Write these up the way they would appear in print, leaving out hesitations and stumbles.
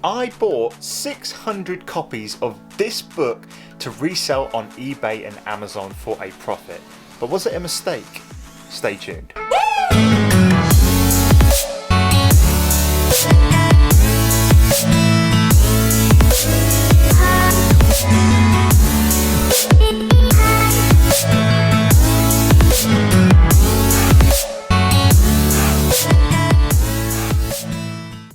I bought 600 copies of this book to resell on eBay and Amazon for a profit. But was it a mistake? Stay tuned.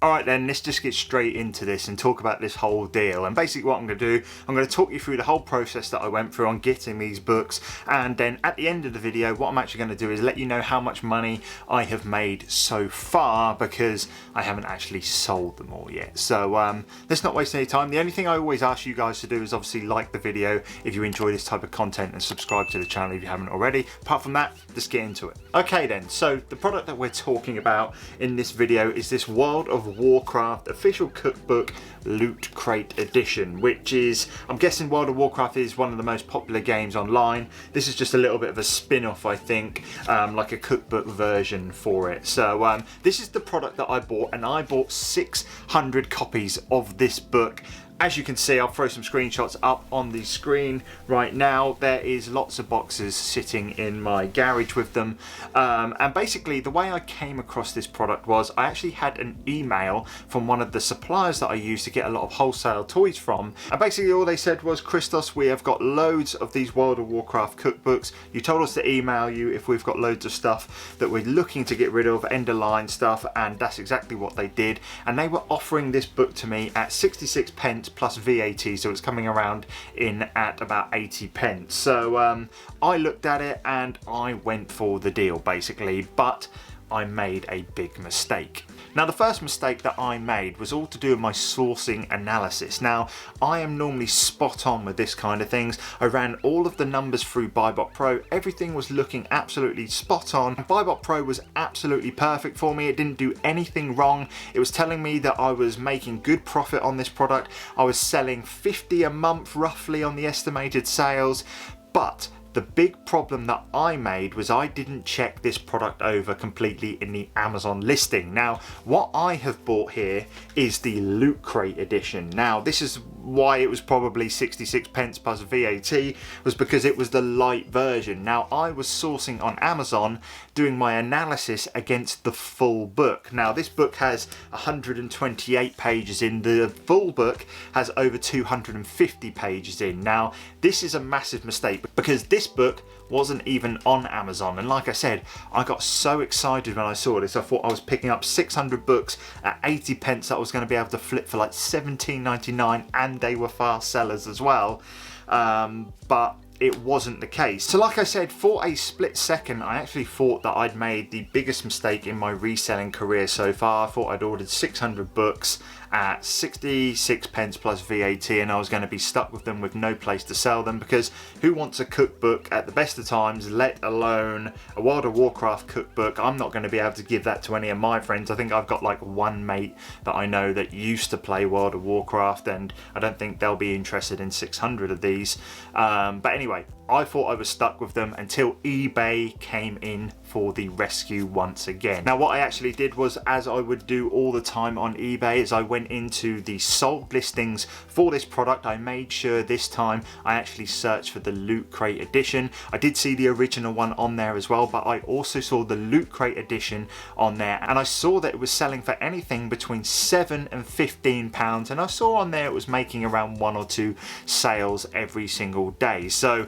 Alright then, let's just get straight into this and talk about this whole deal. And basically what I'm going to do, I'm going to talk you through the whole process that I went through on getting these books, and then at the end of the video what I'm actually going to do is let you know how much money I have made so far, because I haven't actually sold them all yet. So let's not waste any time. The only thing I always ask you guys to do is obviously like the video if you enjoy this type of content, and subscribe to the channel if you haven't already. Apart from that, let's get into it. Okay then, so the product that we're talking about in this video is this World of Warcraft official cookbook Loot Crate edition, which is, I'm guessing World of Warcraft is one of the most popular games online. This is just a little bit of a spin-off, I think, like a cookbook version for it. So this is the product that I bought, and I bought 600 copies of this book. As you can see, I'll throw some screenshots up on the screen right now. There is lots of boxes sitting in my garage with them. And basically the way I came across this product was I actually had an email from one of the suppliers that I use to get a lot of wholesale toys from. And basically all they said was, Christos, we have got loads of these World of Warcraft cookbooks. You told us to email you if we've got loads of stuff that we're looking to get rid of, end of line stuff, and that's exactly what they did. And they were offering this book to me at 66 pence plus VAT, so it's coming around in at about 80 pence. So I looked at it and I went for the deal basically, but I made a big mistake. Now the first mistake that I made was all to do with my sourcing analysis. Now I am normally spot on with this kind of things. I ran all of the numbers through Buybot Pro, everything was looking absolutely spot on. Buybot Pro was absolutely perfect for me, it didn't do anything wrong. It was telling me that I was making good profit on this product. I was selling 50 a month roughly on the estimated sales, but the big problem that I made was I didn't check this product over completely in the Amazon listing. Now, what I have bought here is the Loot Crate edition. Now, this is why it was probably 66 pence plus VAT, was because it was the light version. Now, I was sourcing on Amazon, doing my analysis against the full book. Now, this book has 128 pages in. The full book has over 250 pages in. Now, this is a massive mistake because this book wasn't even on Amazon, and like I said, I got so excited when I saw this. I thought I was picking up 600 books at 80 pence that I was going to be able to flip for like $17.99, and they were fast sellers as well, but it wasn't the case. So like I said, for a split second I actually thought that I'd made the biggest mistake in my reselling career so far. I thought I'd ordered 600 books at 66 pence plus VAT and I was going to be stuck with them with no place to sell them, because who wants a cookbook at the best of times, let alone a World of Warcraft cookbook? I'm not going to be able to give that to any of my friends. I think I've got like one mate that I know that used to play World of Warcraft, and I don't think they'll be interested in 600 of these. But anyway, I thought I was stuck with them until eBay came in for the rescue once again. Now what I actually did was, as I would do all the time on eBay, is I went into the sold listings for this product. I made sure this time I actually searched for the Loot Crate edition. I did see the original one on there as well, but I also saw the Loot Crate edition on there, and I saw that it was selling for anything between £7 and £15, and I saw on there it was making around 1 or 2 sales every single day. So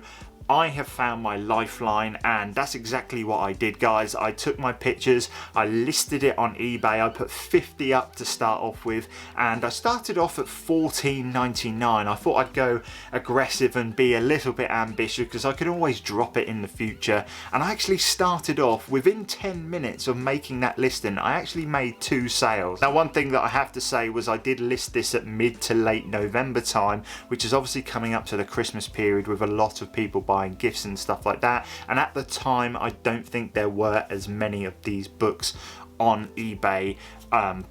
I have found my lifeline, and that's exactly what I did, guys. I took my pictures, I listed it on eBay, I put 50 up to start off with, and I started off at $14.99. I thought I'd go aggressive and be a little bit ambitious because I could always drop it in the future, and I actually started off within 10 minutes of making that listing. I actually made 2 sales. Now one thing that I have to say was I did list this at mid to late November time, which is obviously coming up to the Christmas period with a lot of people buying gifts and stuff like that, and at the time I don't think there were as many of these books on eBay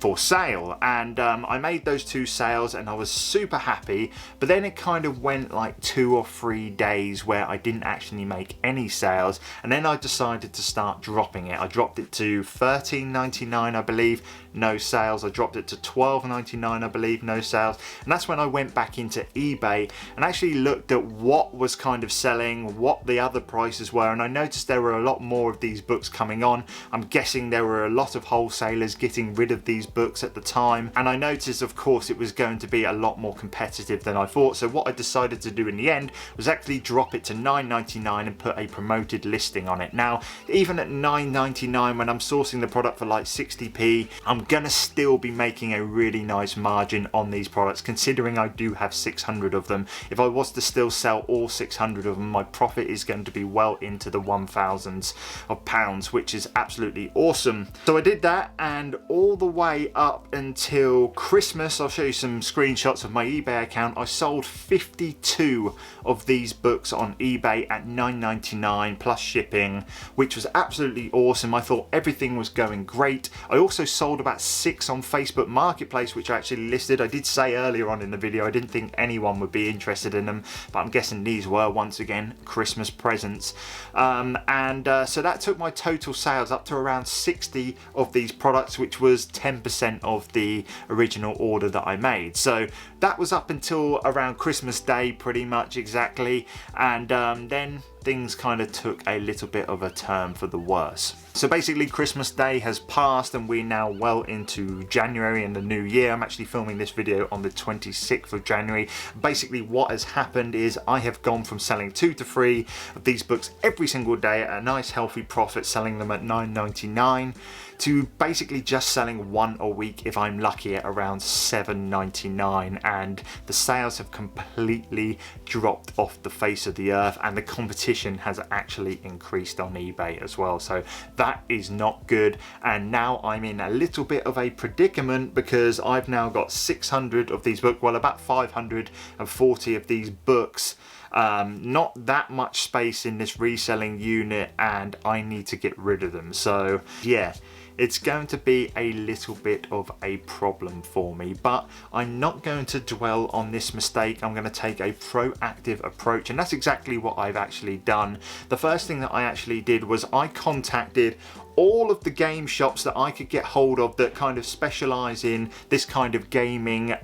for sale, and I made those 2 sales and I was super happy. But then it kind of went like 2 or 3 days where I didn't actually make any sales, and then I decided to start dropping it. I dropped it to $13.99 I believe. no sales. I dropped it to $12.99, I believe, no sales. And that's when I went back into eBay and actually looked at what was kind of selling, what the other prices were, and I noticed there were a lot more of these books coming on. I'm guessing there were a lot of wholesalers getting rid of these books at the time, and I noticed, of course, it was going to be a lot more competitive than I thought. So what I decided to do in the end was actually drop it to $9.99 and put a promoted listing on it. Now, even at $9.99, when I'm sourcing the product for like 60p, I'm gonna still be making a really nice margin on these products, considering I do have 600 of them. If I was to still sell all 600 of them, my profit is going to be well into the 1000s of pounds, which is absolutely awesome. So I did that, and all the way up until Christmas, I'll show you some screenshots of my eBay account, I sold 52 of these books on eBay at $9.99 plus shipping, which was absolutely awesome. I thought everything was going great. I also sold about 6 on Facebook Marketplace, which I actually listed. I did say earlier on in the video I didn't think anyone would be interested in them, but I'm guessing these were, once again, Christmas presents. So that took my total sales up to around 60 of these products, which was 10% of the original order that I made. So that was up until around Christmas Day, pretty much exactly, and then things kind of took a little bit of a turn for the worse. So basically Christmas Day has passed and we're now well into January and the new year. I'm actually filming this video on the 26th of January. Basically what has happened is I have gone from selling 2 to 3 of these books every single day at a nice healthy profit, selling them at $9.99, to basically just selling 1 a week if I'm lucky at around $7.99, and the sales have completely dropped off the face of the earth, and the competition has actually increased on eBay as well. So that is not good, and now I'm in a little bit of a predicament because I've now got 600 of these books, well, about 540 of these books. Not that much space in this reselling unit, and I need to get rid of them. So yeah, it's going to be a little bit of a problem for me, but I'm not going to dwell on this mistake. I'm going to take a proactive approach, and that's exactly what I've actually done. The first thing that I actually did was I contacted all of the game shops that I could get hold of that kind of specialize in this kind of gaming,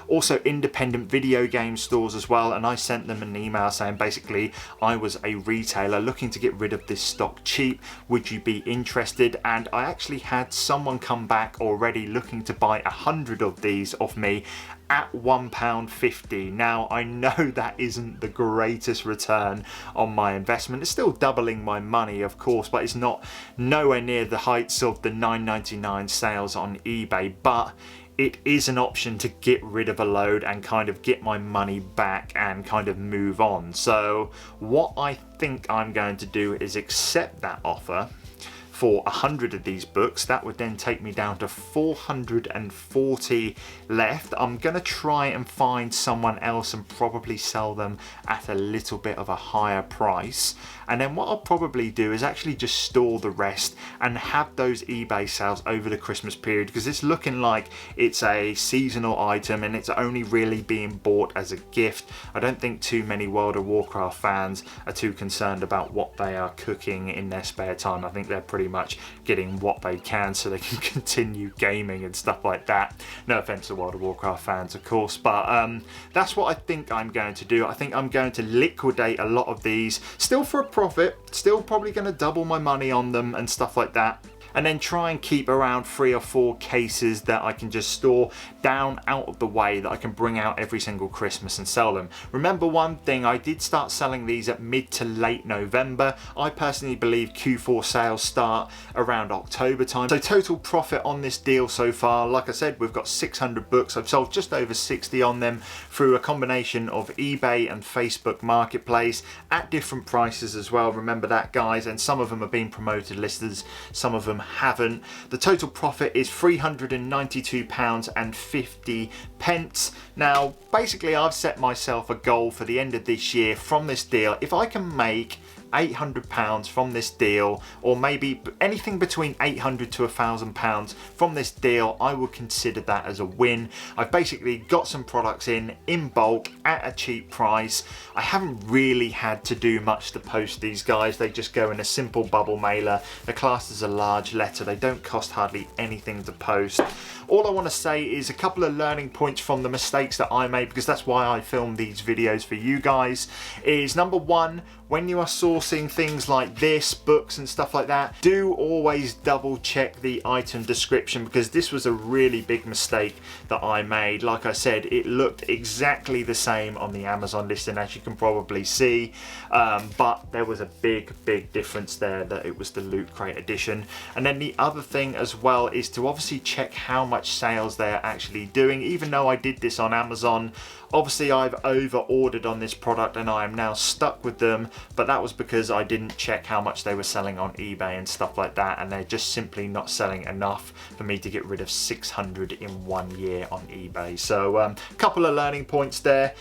also independent video game stores as well, and I sent them an email saying basically I was a retailer looking to get rid of this stock cheap, would you be interested? And I actually had someone come back already looking to buy 100 of these off me at £1.50. Now I know that isn't the greatest return on my investment. It's still doubling my money, of course, but it's nowhere near the heights of the $9.99 sales on eBay, but it is an option to get rid of a load and kind of get my money back and kind of move on. So what I think I'm going to do is accept that offer for 100 of these books. That would then take me down to 440 left. I'm gonna try and find someone else and probably sell them at a little bit of a higher price, and then what I'll probably do is actually just store the rest and have those eBay sales over the Christmas period, because it's looking like it's a seasonal item and it's only really being bought as a gift. I don't think too many World of Warcraft fans are too concerned about what they are cooking in their spare time. I think they're pretty much getting what they can so they can continue gaming and stuff like that. No offense to World of Warcraft fans, of course, but that's what I think I'm going to do. I think I'm going to liquidate a lot of these, still for a profit, still probably going to double my money on them and stuff like that, and then try and keep around 3 or 4 cases that I can just store down out of the way, that I can bring out every single Christmas and sell them. Remember one thing, I did start selling these at mid to late November. I personally believe Q4 sales start around October time. So total profit on this deal so far, like I said, we've got 600 books. I've sold just over 60 on them through a combination of eBay and Facebook Marketplace at different prices as well. Remember that, guys, and some of them are being promoted listers, some of them haven't. The total profit is £392.50. Now basically I've set myself a goal for the end of this year from this deal. If I can make £800 from this deal, or maybe anything between £800 to £1,000 from this deal, I would consider that as a win. I've basically got some products in bulk at a cheap price. I haven't really had to do much to post these guys. They just go in a simple bubble mailer. They're classed as a large letter. They don't cost hardly anything to post. All I want to say is a couple of learning points from the mistakes that I made, because that's why I film these videos for you guys, is number one, when you are sourcing things like this, books and stuff like that, do always double check the item description, because this was a really big mistake that I made. Like I said, it looked exactly the same on the Amazon listing, as you can probably see, but there was a big difference there, that it was the Loot Crate edition. And then the other thing as well is to obviously check how much sales they're actually doing. Even though I did this on Amazon, obviously I've over ordered on this product and I am now stuck with them, but that was because I didn't check how much they were selling on eBay and stuff like that, and they're just simply not selling enough for me to get rid of 600 in 1 year on eBay. So a couple of learning points there.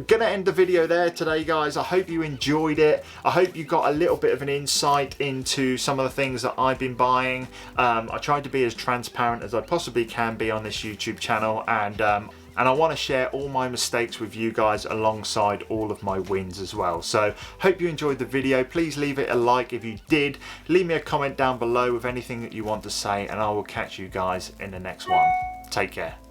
Gonna end the video there today, guys. I hope you enjoyed it. I hope you got a little bit of an insight into some of the things that I've been buying. I tried to be as transparent as I possibly can be on this YouTube channel, and I want to share all my mistakes with you guys alongside all of my wins as well. So hope you enjoyed the video. Please leave it a like if you did. Leave me a comment down below with anything that you want to say, and I will catch you guys in the next one. Take care.